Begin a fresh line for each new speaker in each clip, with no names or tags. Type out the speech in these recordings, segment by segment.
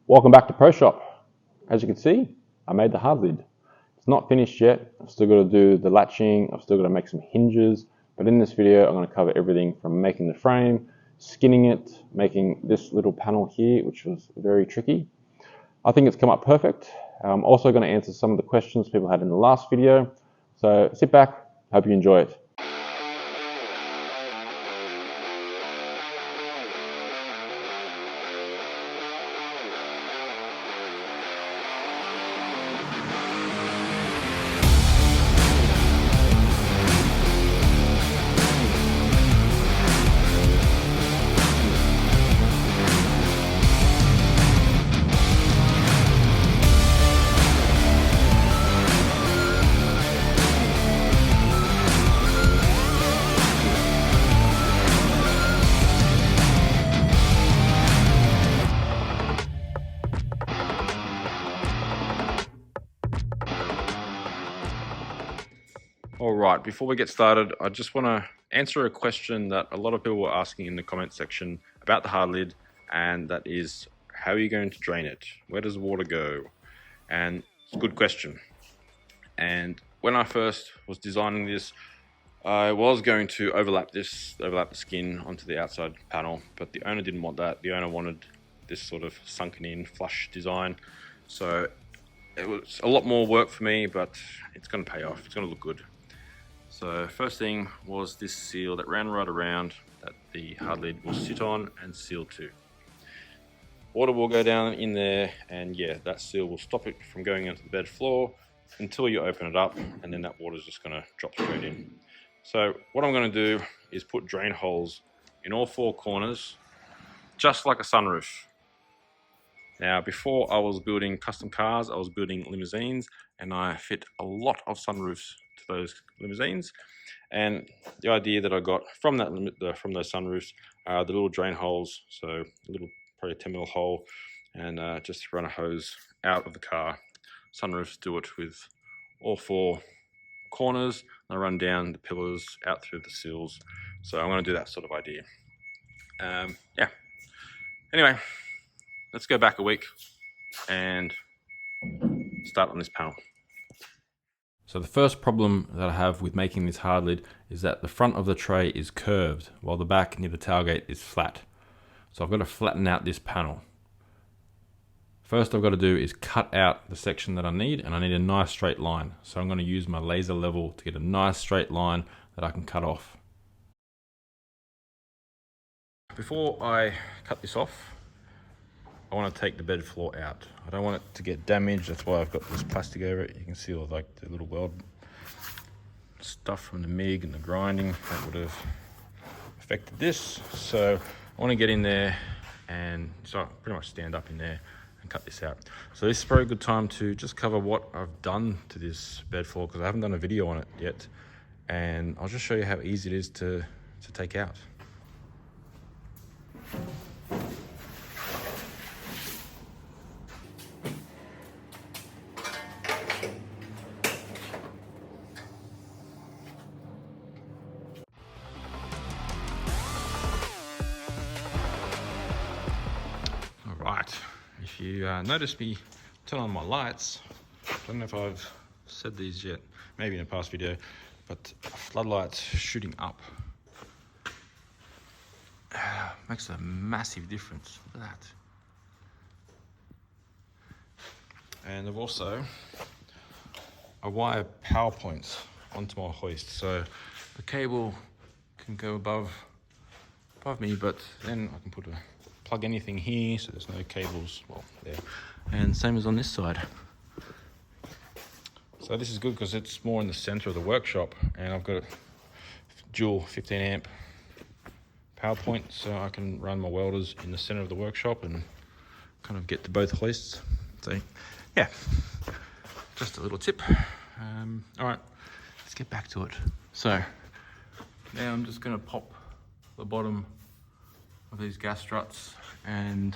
Welcome back to Pro Shop. As you can see, I made the hard lid. It's not finished yet. I've still got to do the latching. I've still got to make some hinges. But in this video, I'm going to cover everything from making the frame, skinning it, making this little panel here, which was very tricky. I think it's come up perfect. I'm also going to answer some of the questions people had in the last video. So sit back, hope you enjoy it. All right, before we get started, I just want to answer a question that a lot of people were asking in the comment section about the hard lid, and that is, how are you going to drain it? Where does the water go? And it's a good question. And when I first was designing this, I was going to overlap the skin onto the outside panel, but the owner didn't want that. The owner wanted this sort of sunken in flush design. So it was a lot more work for me, but it's going to pay off. It's going to look good. So first thing was this seal that ran right around that the hard lid will sit on and seal to. Water will go down in there, and yeah, that seal will stop it from going onto the bed floor until you open it up, and then that water is just going to drop straight in. So what I'm going to do is put drain holes in all four corners, just like a sunroof. Now, before I was building custom cars, I was building limousines, and I fit a lot of sunroofs to those limousines. And the idea that I got from those sunroofs are the little drain holes, so a little probably 10mm hole, and just run a hose out of the car. Sunroofs do it with all four corners. I run down the pillars out through the sills. So I'm going to do that sort of idea. Yeah. Anyway, let's go back a week and start on this panel. So the first problem that I have with making this hard lid is that the front of the tray is curved while the back near the tailgate is flat. So I've got to flatten out this panel. First I've got to do is cut out the section that I need, and I need a nice straight line. So I'm going to use my laser level to get a nice straight line that I can cut off. Before I cut this off, I want to take the bed floor out. I don't want it to get damaged. That's why I've got this plastic over it. You can see all like the little weld stuff from the MIG and the grinding that would have affected this. So I want to get in there and so pretty much stand up in there and cut this out. So this is a very good time to just cover what I've done to this bed floor, because I haven't done a video on it yet. And I'll just show you how easy it is to take out. Right, if you notice me turn on my lights, I don't know if I've said these yet, maybe in a past video, but floodlights shooting up makes a massive difference. Look at that. And I've also, I wire power points onto my hoist, so the cable can go above me, but then I can plug anything here, so there's no cables, well, there. And same as on this side. So this is good because it's more in the center of the workshop, and I've got a dual 15 amp power point, so I can run my welders in the center of the workshop and kind of get to both hoists. So yeah, just a little tip. All right, let's get back to it. So now I'm just going to pop the bottom of these gas struts, and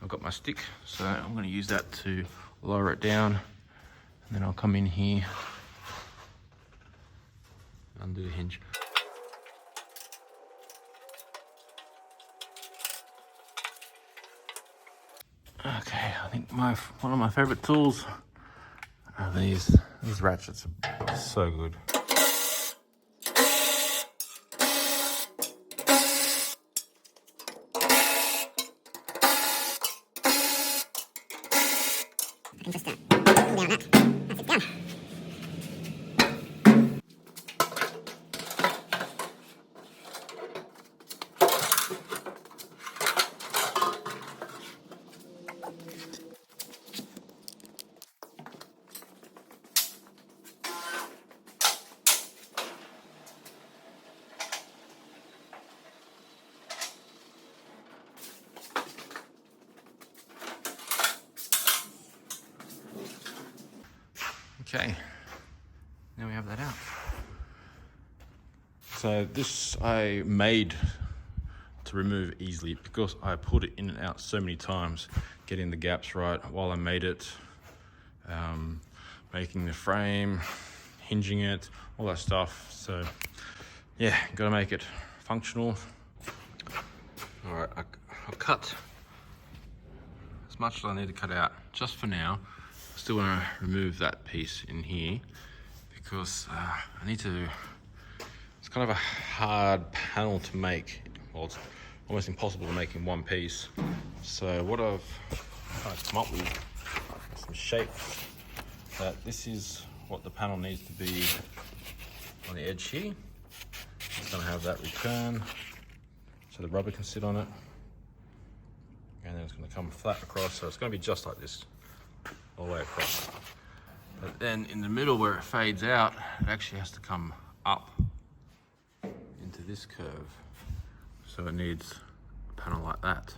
I've got my stick, so I'm going to use that to lower it down, and then I'll come in here, undo the hinge. Okay, I think one of my favorite tools are these ratchets. Are so good. Okay, now we have that out. So this I made to remove easily because I pulled it in and out so many times, getting the gaps right while I made it, making the frame, hinging it, all that stuff. So yeah, gotta make it functional. All right, I'll cut as much as I need to cut out just for now. I still want to remove that piece in here because I need to. It's kind of a hard panel to make. Well, it's almost impossible to make in one piece. So what I've kind of come up with some shapes that this is what the panel needs to be on the edge here. It's going to have that return so the rubber can sit on it, and then it's going to come flat across, so it's going to be just like this all the way across. But then in the middle where it fades out, it actually has to come up into this curve. So it needs a panel like that.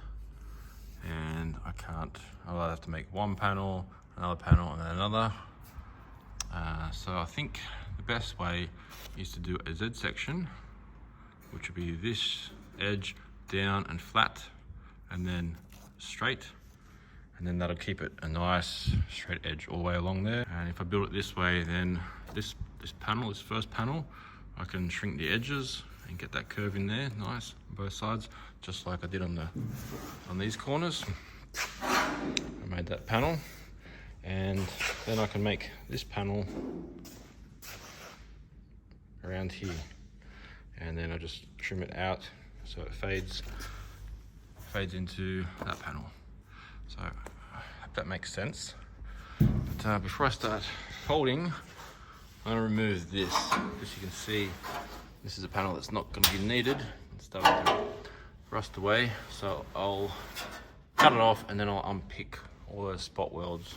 And I'll have to make one panel, another panel, and then another. So I think the best way is to do a Z section, which would be this edge down and flat, and then straight. And then that'll keep it a nice straight edge all the way along there. And if I build it this way, then this first panel, I can shrink the edges and get that curve in there, nice on both sides, just like I did on these corners. I made that panel, and then I can make this panel around here, and then I just trim it out so it fades into that panel. So I hope that makes sense. But before I start folding, I'm going to remove this. As you can see, this is a panel that's not going to be needed. It's starting to rust away. So I'll cut it off and then I'll unpick all those spot welds.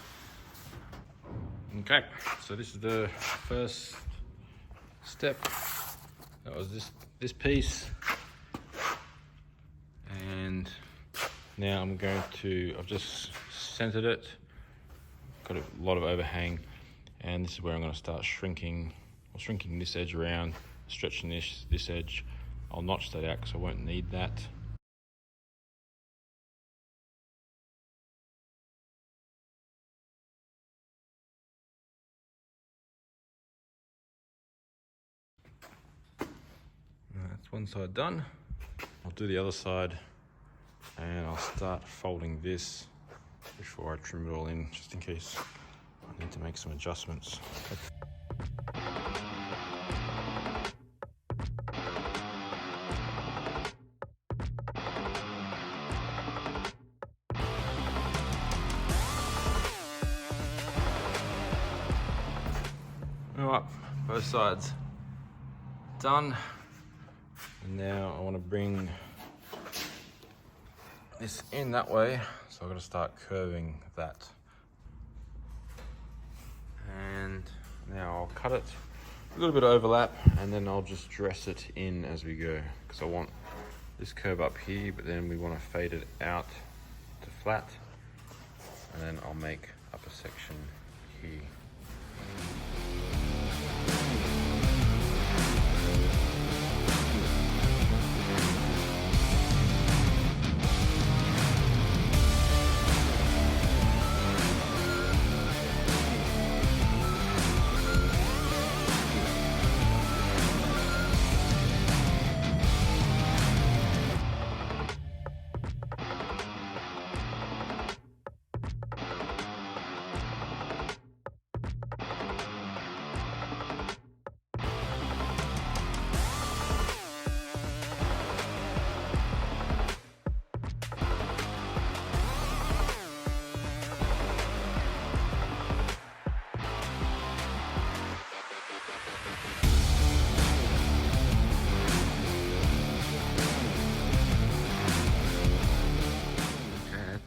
Okay, so this is the first step. That was this piece. And now I've just centered it, got a lot of overhang, and this is where I'm going to start shrinking this edge around, stretching this edge. I'll notch that out because I won't need that. That's one side done. I'll do the other side, and I'll start folding this before I trim it all in, just in case I need to make some adjustments. All right, both sides done. And now I want to bring this in that way, so I've got to start curving that. And now I'll cut it, a little bit of overlap, and then I'll just dress it in as we go, because I want this curve up here, but then we want to fade it out to flat, and then I'll make up a section here.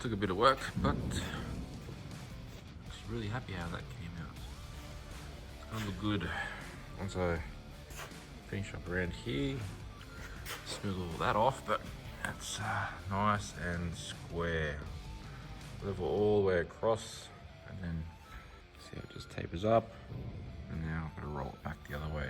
took a bit of work, but I was really happy how that came out. It's gonna look good once I finish up around here. Smooth all that off, but that's nice and square. Level all the way across, and then see how it just tapers up, and now I've got to roll it back the other way.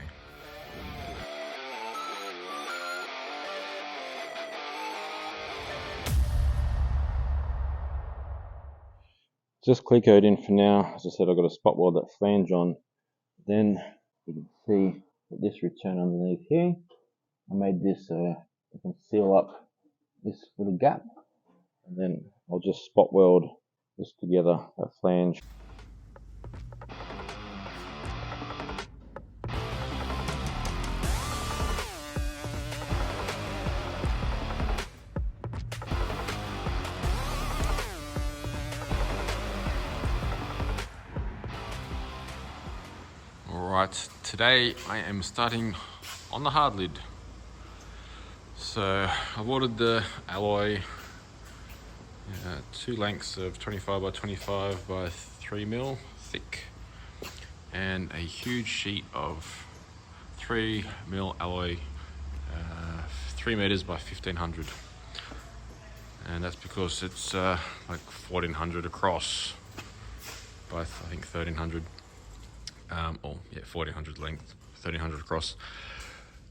Just clear coat in for now. As I said, I've got to spot weld that flange on. Then you can see that this return underneath here, I made this I can seal up this little gap, and then I'll just spot weld this together, that flange. Alright, today I am starting on the hard lid. So I've ordered the alloy, 2 lengths of 25 by 25 by 3 mil thick, and a huge sheet of 3 mil alloy, 3 meters by 1500. And that's because it's like 1400 across by I think 1300. 1400 length, 1300 across.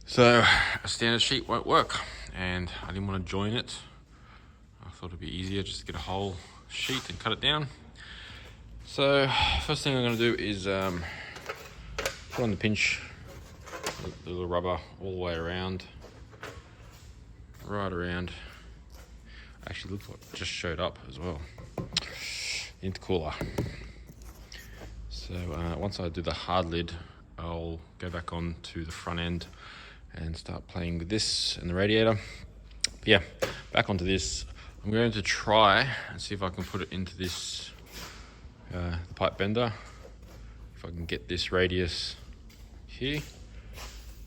So a standard sheet won't work, and I didn't want to join it. I thought it'd be easier just to get a whole sheet and cut it down. So first thing I'm going to do is put on the pinch, the little rubber all the way around, right around. Actually looks like it just showed up as well, intercooler. So once I do the hard lid, I'll go back on to the front end and start playing with this and the radiator. But yeah, back onto this. I'm going to try and see if I can put it into this the pipe bender, if I can get this radius here.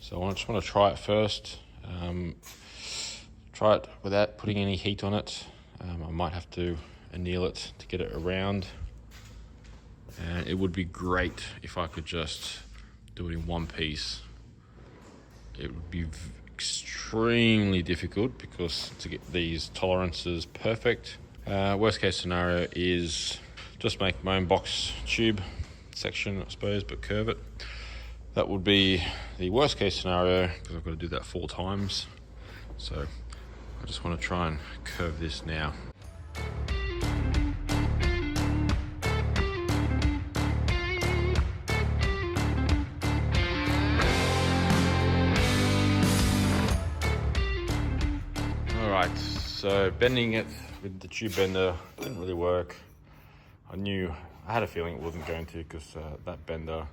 So I just want to try it first. Try it without putting any heat on it. I might have to anneal it to get it around. And it would be great if I could just do it in one piece. It would be extremely difficult because to get these tolerances perfect. Worst case scenario is just make my own box tube section, I suppose, but curve it. That would be the worst case scenario because I've got to do that 4 times. So I just want to try and curve this now. Alright, so bending it with the tube bender didn't really work. I had a feeling it wasn't going to, because that bender,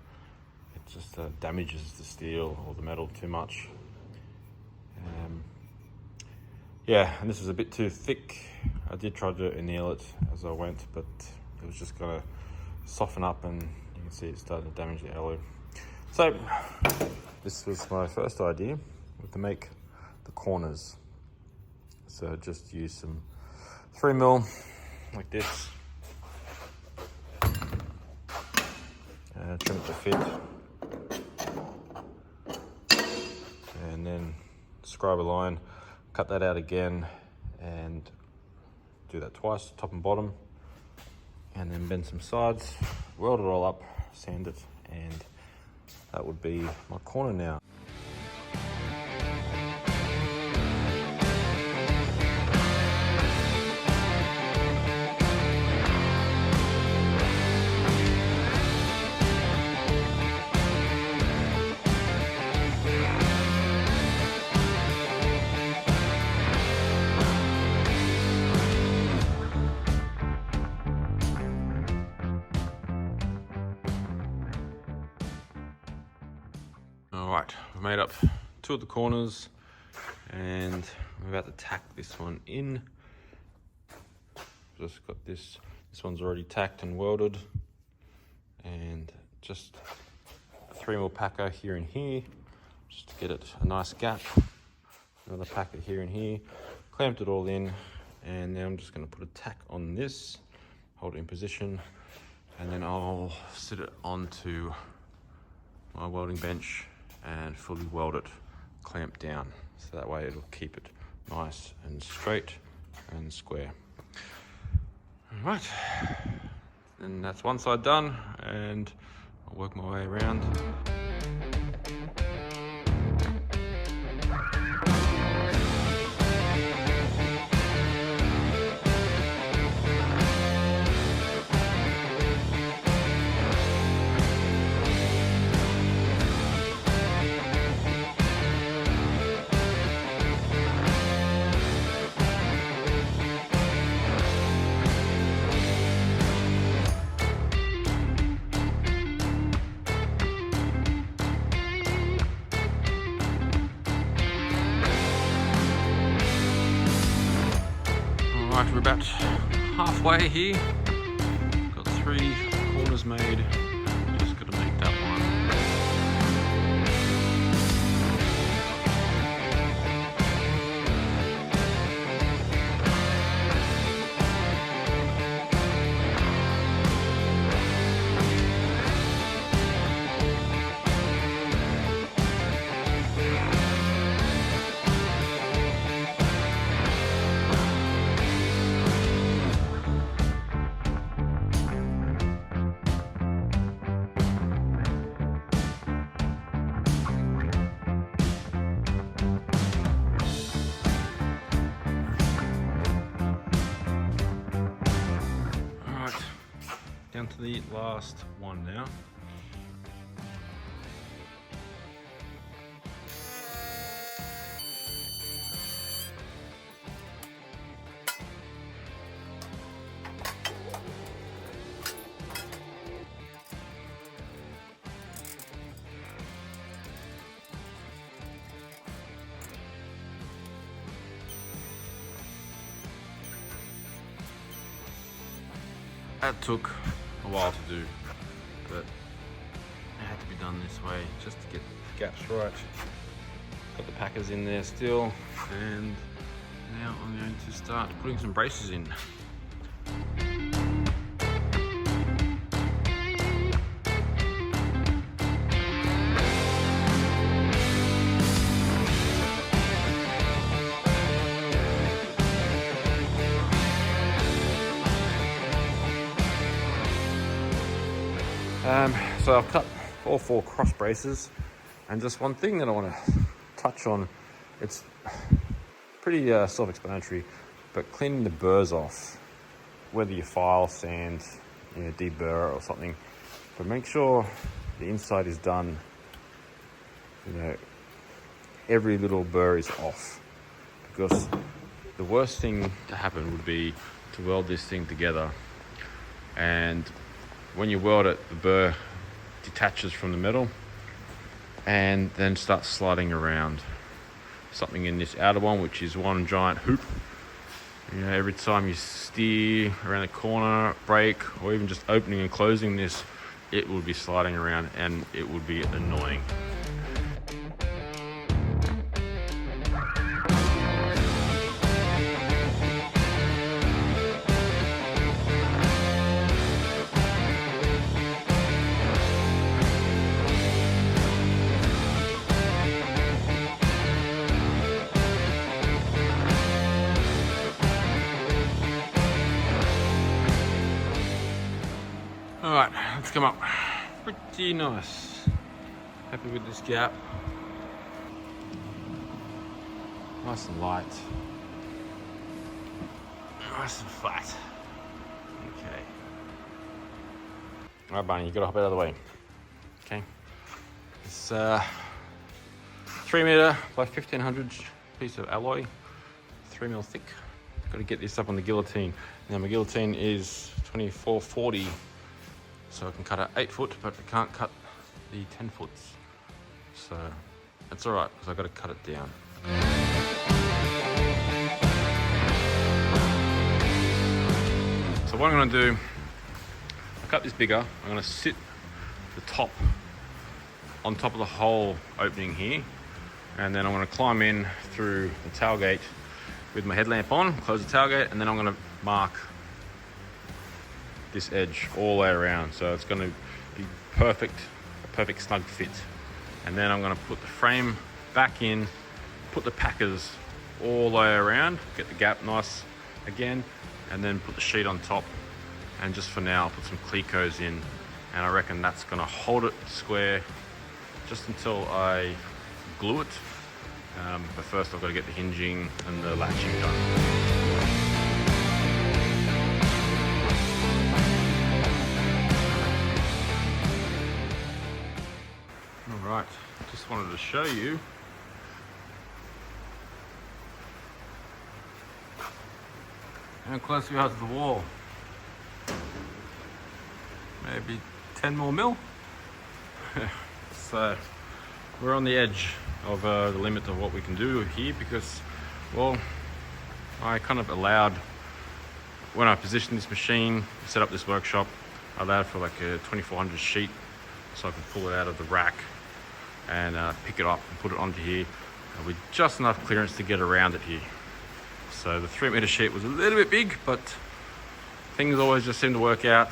it just damages the steel or the metal too much. Yeah, and this is a bit too thick. I did try to anneal it as I went, but it was just gonna soften up, and you can see it started to damage the alloy. So this was my first idea, to make the corners. So just use some 3 mil like this, trim it to fit, and then scribe a line, cut that out again, and do that twice, top and bottom, and then bend some sides, weld it all up, sand it, and that would be my corner now. Alright, I've made up 2 of the corners, and I'm about to tack this one in. Just got this one's already tacked and welded, and just a 3 mil packer here and here, just to get it a nice gap. Another packer here and here, clamped it all in, And now I'm just going to put a tack on this, hold it in position, and then I'll sit it onto my welding bench and fully weld it, clamp down, so that way it'll keep it nice and straight and square. All right, and that's one side done, and I'll work my way around. Alright, we're about halfway here. Got 3 corners made. Just got to make that one. Down to the last one now. That took a while to do, but it had to be done this way just to get the gaps right. Got the packers in there still, and now I'm going to start putting some braces in. So I've cut all 4 cross braces, and just one thing that I want to touch on, it's pretty self-explanatory, but cleaning the burrs off, whether you file, sand, deburr or something, but make sure the inside is done, every little burr is off, because the worst thing to happen would be to weld this thing together, and when you weld it, the burr detaches from the metal and then starts sliding around. Something in this outer one, which is one giant hoop. Every time you steer around the corner, brake, or even just opening and closing this, it will be sliding around and it would be annoying. Alright, let's come up. Pretty nice. Happy with this gap. Nice and light. Nice and flat. Okay. Alright, Barney, you gotta hop out of the way. Okay. It's 3 meter by 1500 piece of alloy, 3mm thick. Got to get this up on the guillotine. Now my guillotine is 2440. So I can cut an 8 foot, but I can't cut the 10 foots. So that's all right, because I've got to cut it down. So what I'm going to do, I cut this bigger. I'm going to sit the top on top of the whole opening here, and then I'm going to climb in through the tailgate with my headlamp on, close the tailgate, and then I'm gonna mark this edge all the way around. So it's gonna be a perfect snug fit. And then I'm gonna put the frame back in, put the packers all the way around, get the gap nice again, and then put the sheet on top. And just for now, I'll put some Clecos in, and I reckon that's gonna hold it square just until I glue it. But first I've got to get the hinging and the latching done. All right, just wanted to show you how close we are to the wall. Maybe 10 more mil. So we're on the edge of the limit of what we can do here, because, well, I kind of allowed, when I positioned this machine, set up this workshop, I allowed for like a 2400 sheet so I could pull it out of the rack and pick it up and put it onto here with just enough clearance to get around it here. So the 3 meter sheet was a little bit big, but things always just seem to work out.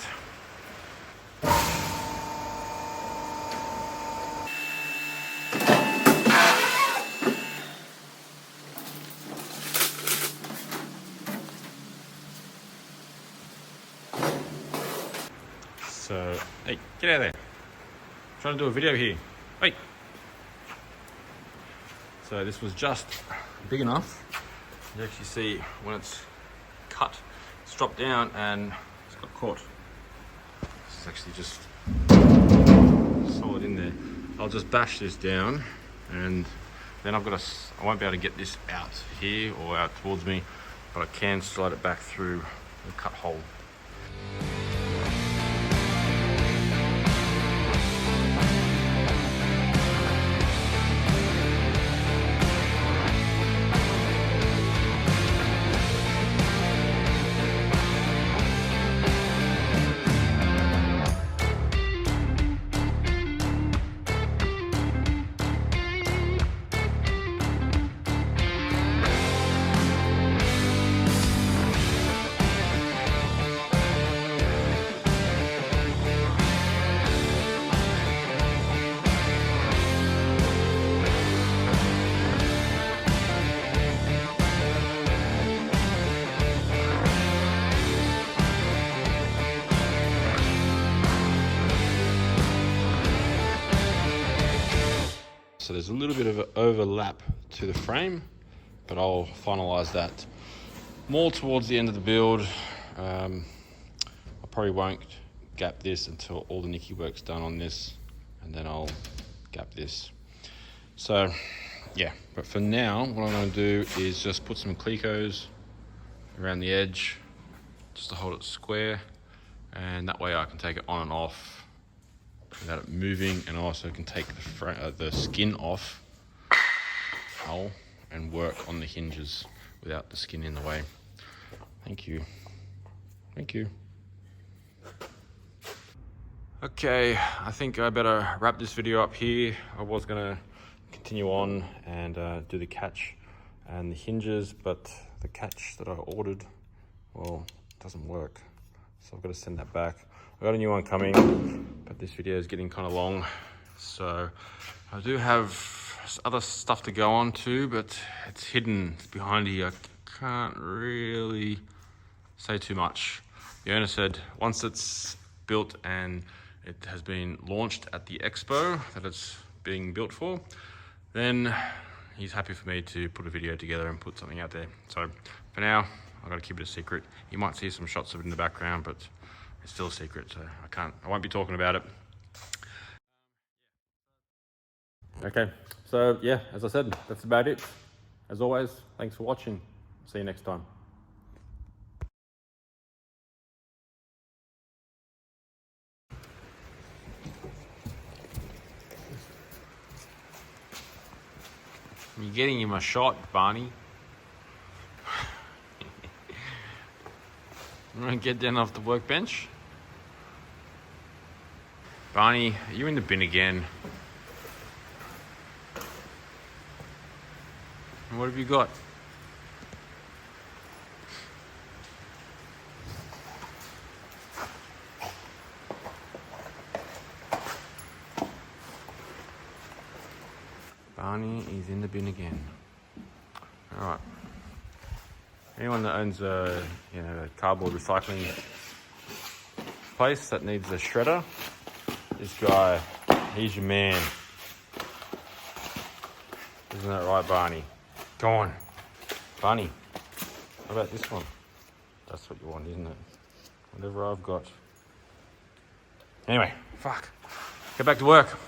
So, hey, get out of there. I'm trying to do a video here. Hey. So this was just big enough. You actually see when it's cut, it's dropped down and it's got caught. This is actually just solid in there. I'll just bash this down, and then I won't be able to get this out here or out towards me, but I can slide it back through the cut hole. So there's a little bit of an overlap to the frame, but I'll finalize that more towards the end of the build. I probably won't gap this until all the Nicky work's done on this, and then I'll gap this. So yeah, but for now, what I'm going to do is just put some Clecos around the edge just to hold it square, and that way I can take it on and off without it moving, and I also can take the skin off and work on the hinges without the skin in the way. Thank you. Thank you. Okay, I think I better wrap this video up here. I was gonna continue on and do the catch and the hinges, but the catch that I ordered, well, it doesn't work. So I've got to send that back. I got a new one coming, but this video is getting kind of long. So I do have other stuff to go on to, but it's hidden, it's behind here. I can't really say too much. The owner said once it's built and it has been launched at the expo that it's being built for, then he's happy for me to put a video together and put something out there. So for now, I've got to keep it a secret. You might see some shots of it in the background, but it's still a secret, so I won't be talking about it. Okay, so yeah, as I said, that's about it. As always, thanks for watching. See you next time. You're getting him a shot, Barney. You want to get down off the workbench? Barney, are you in the bin again? What have you got? Barney is in the bin again. All right. Anyone that owns a cardboard recycling place that needs a shredder, this guy, he's your man. Isn't that right, Barney? Go on, Barney. How about this one? That's what you want, isn't it? Whatever I've got. Anyway, fuck. Get back to work.